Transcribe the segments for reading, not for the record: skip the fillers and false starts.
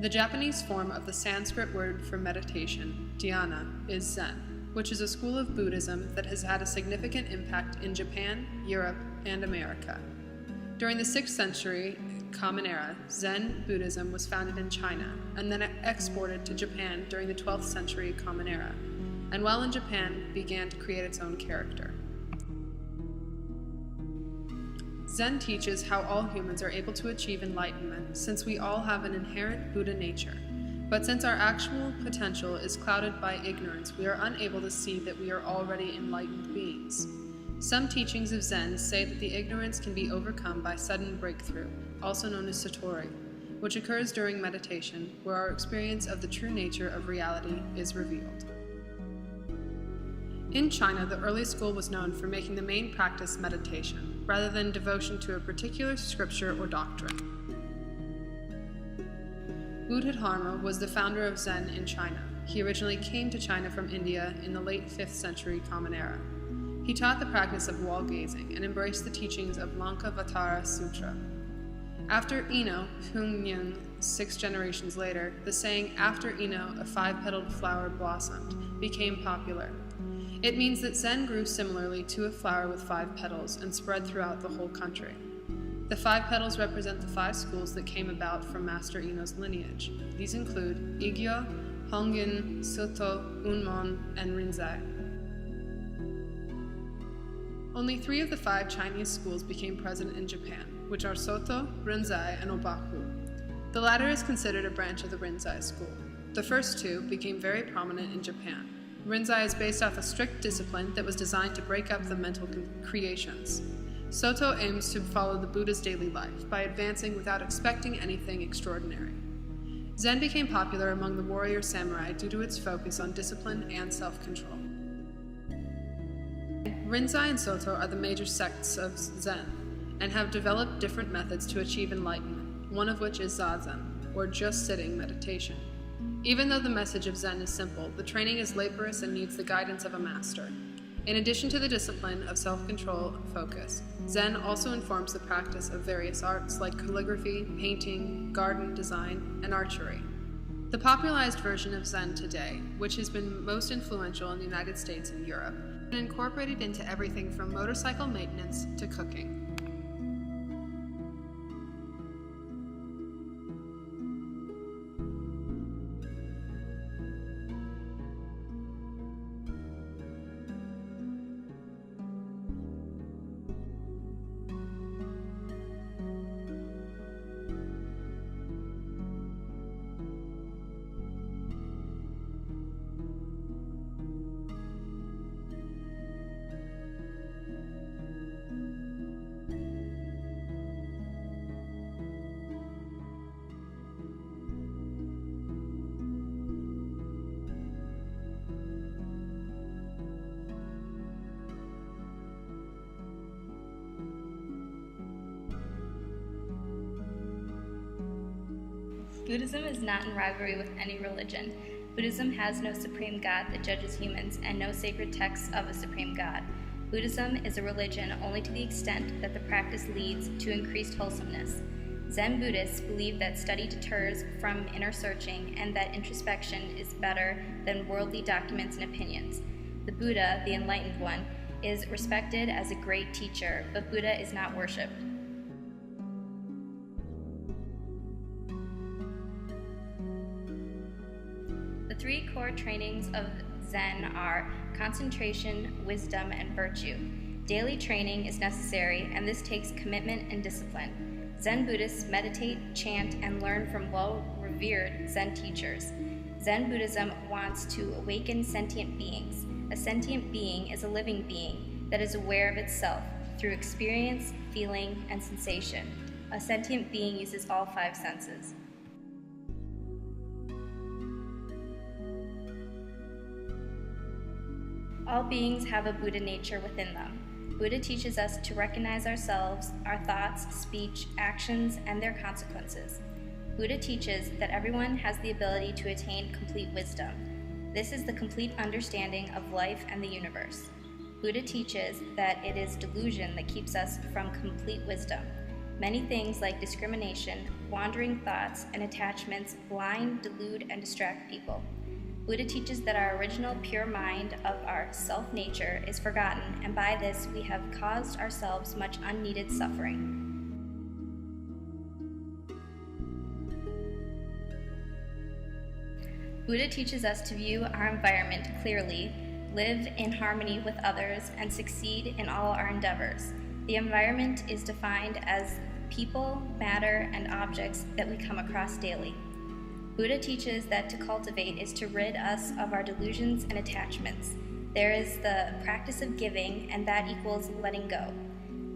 The Japanese form of the Sanskrit word for meditation, dhyana, is Zen, which is a school of Buddhism that has had a significant impact in Japan, Europe, and America. During the 6th century Common Era, Zen Buddhism was founded in China and then exported to Japan during the 12th century Common Era, and while in Japan began to create its own character. Zen teaches how all humans are able to achieve enlightenment since we all have an inherent Buddha nature. But since our actual potential is clouded by ignorance, we are unable to see that we are already enlightened beings. Some teachings of Zen say that the ignorance can be overcome by sudden breakthrough, also known as satori, which occurs during meditation, where our experience of the true nature of reality is revealed. In China, the early school was known for making the main practice meditation, rather than devotion to a particular scripture or doctrine. Bodhidharma was the founder of Zen in China. He originally came to China from India in the late 5th century Common Era. He taught the practice of wall-gazing and embraced the teachings of Lankavatara Sutra. After Ino, Hungyun, 6 generations later, the saying, "After Ino, a 5-petaled flower blossomed," became popular. It means that Zen grew similarly to a flower with 5 petals and spread throughout the whole country. The 5 petals represent the 5 schools that came about from Master Ino's lineage. These include Igyo, Hongyun, Soto, Unmon, and Rinzai. Only 3 of the 5 Chinese schools became present in Japan, which are Soto, Rinzai, and Obaku. The latter is considered a branch of the Rinzai school. The first 2 became very prominent in Japan. Rinzai is based off a strict discipline that was designed to break up the mental creations. Soto aims to follow the Buddha's daily life by advancing without expecting anything extraordinary. Zen became popular among the warrior samurai due to its focus on discipline and self-control. Rinzai and Soto are the major sects of Zen and have developed different methods to achieve enlightenment, one of which is Zazen, or just sitting meditation. Even though the message of Zen is simple, the training is laborious and needs the guidance of a master. In addition to the discipline of self-control and focus, Zen also informs the practice of various arts like calligraphy, painting, garden design, and archery. The popularized version of Zen today, which has been most influential in the United States and Europe, has been incorporated into everything from motorcycle maintenance to cooking. Buddhism is not in rivalry with any religion. Buddhism has no supreme God that judges humans and no sacred texts of a supreme God. Buddhism is a religion only to the extent that the practice leads to increased wholesomeness. Zen Buddhists believe that study deters from inner searching and that introspection is better than worldly documents and opinions. The Buddha, the Enlightened One, is respected as a great teacher, but Buddha is not worshipped. The 3 core trainings of Zen are concentration, wisdom, and virtue. Daily training is necessary, and this takes commitment and discipline. Zen Buddhists meditate, chant, and learn from well-revered Zen teachers. Zen Buddhism wants to awaken sentient beings. A sentient being is a living being that is aware of itself through experience, feeling, and sensation. A sentient being uses all 5 senses. All beings have a Buddha nature within them. Buddha teaches us to recognize ourselves, our thoughts, speech, actions, and their consequences. Buddha teaches that everyone has the ability to attain complete wisdom. This is the complete understanding of life and the universe. Buddha teaches that it is delusion that keeps us from complete wisdom. Many things like discrimination, wandering thoughts, and attachments blind, delude, and distract people. Buddha teaches that our original pure mind of our self-nature is forgotten, and by this we have caused ourselves much unneeded suffering. Buddha teaches us to view our environment clearly, live in harmony with others, and succeed in all our endeavors. The environment is defined as people, matter, and objects that we come across daily. Buddha teaches that to cultivate is to rid us of our delusions and attachments. There is the practice of giving, and that equals letting go.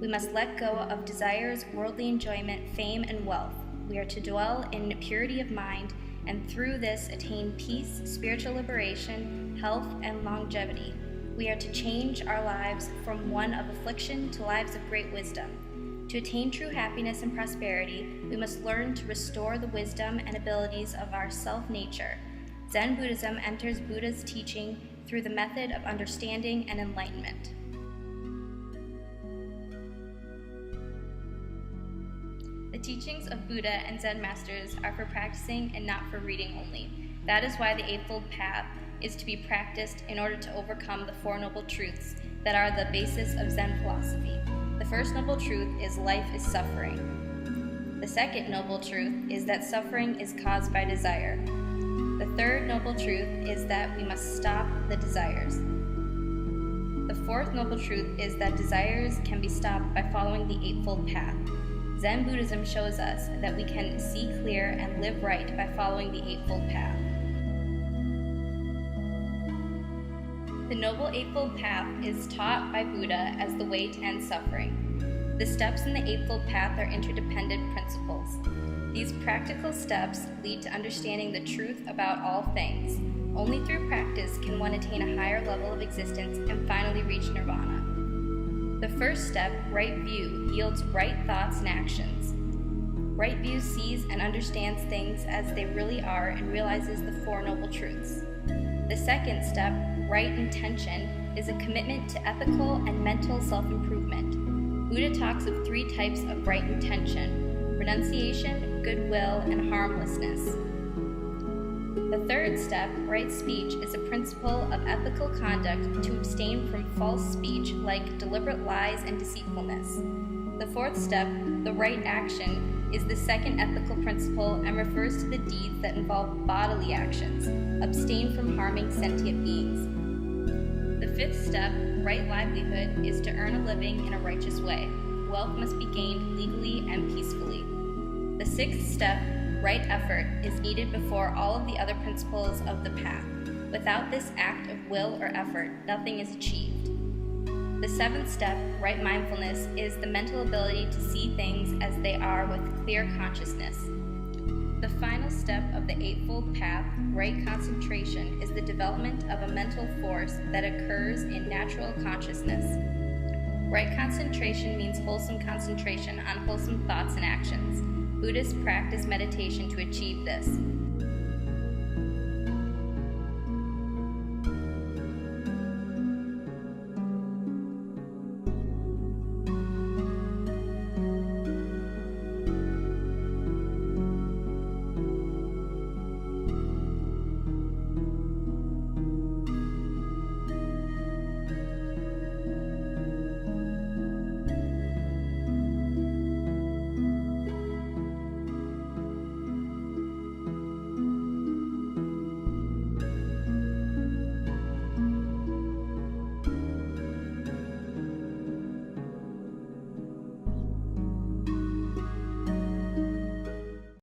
We must let go of desires, worldly enjoyment, fame, and wealth. We are to dwell in purity of mind, and through this attain peace, spiritual liberation, health, and longevity. We are to change our lives from one of affliction to lives of great wisdom. To attain true happiness and prosperity, we must learn to restore the wisdom and abilities of our self-nature. Zen Buddhism enters Buddha's teaching through the method of understanding and enlightenment. The teachings of Buddha and Zen masters are for practicing and not for reading only. That is why the Eightfold Path is to be practiced in order to overcome the Four Noble Truths that are the basis of Zen philosophy. The first noble truth is life is suffering. The second noble truth is that suffering is caused by desire. The third noble truth is that we must stop the desires. The fourth noble truth is that desires can be stopped by following the Eightfold Path. Zen Buddhism shows us that we can see clear and live right by following the Eightfold Path. The Noble Eightfold Path is taught by Buddha as the way to end suffering. The steps in the Eightfold Path are interdependent principles. These practical steps lead to understanding the truth about all things. Only through practice can one attain a higher level of existence and finally reach nirvana. The first step, right view, yields right thoughts and actions. Right view sees and understands things as they really are and realizes the Four Noble Truths. The second step, right intention, is a commitment to ethical and mental self-improvement. Buddha talks of three types of right intention: renunciation, goodwill, and harmlessness. The third step, right speech, is a principle of ethical conduct to abstain from false speech like deliberate lies and deceitfulness. The fourth step, the right action, is the second ethical principle and refers to the deeds that involve bodily actions. Abstain from harming sentient beings. The fifth step, right livelihood, is to earn a living in a righteous way. Wealth must be gained legally and peacefully. The sixth step, right effort, is needed before all of the other principles of the path. Without this act of will or effort, nothing is achieved. The seventh step, right mindfulness, is the mental ability to see things as they are with clear consciousness. The final step of the Eightfold Path, right concentration, is the development of a mental force that occurs in natural consciousness. Right concentration means wholesome concentration on wholesome thoughts and actions. Buddhists practice meditation to achieve this.